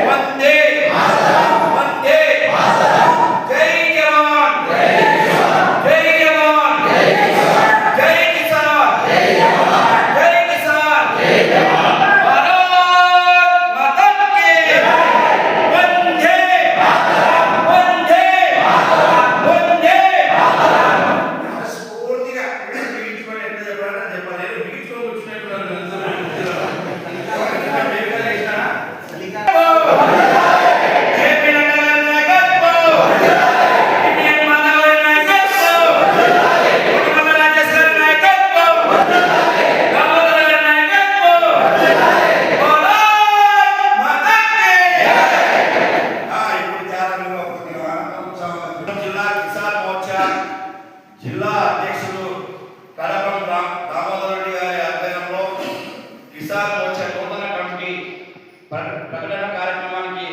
వందే వందే జై జవాన్ జై జవాన్ జై కిసాన్ జై కిసాన్ భారత్ మాతా కీ వందే వందే వందే స్ఫూర్తిగా బీచ్‌లో ఎంత చెప్పాలని చెప్పాలి. బీచ్‌లో వచ్చినట్టు జిల్లా అధ్యక్షుడు కడపం దామోదర్ రెడ్డి గారి ఆధ్వర్యంలో కిసాన్ మోర్చా నూతన కమిటీ ప్రకటన కార్యక్రమానికి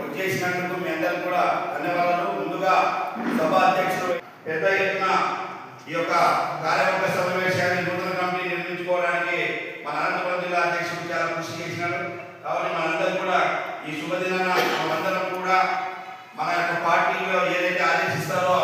వచ్చేసినందుకు మీ అందరికీ కూడా ధన్యవాదాలు. ముందుగా సభా అధ్యక్షుడు పెద్ద ఎత్తున ఈ యొక్క కార్యవర్గ సమావేశాన్ని నూతన కమిటీ నిర్మించుకోవడానికి మన అనంతపురం జిల్లా అధ్యక్షుడు చాలా కృషి చేసినాడు. కాబట్టి మనందరూ కూడా ఈ శుభదినాన మనమందరం కూడా మన యొక్క పార్టీలో ఏదైతే ఆదేశిస్తారో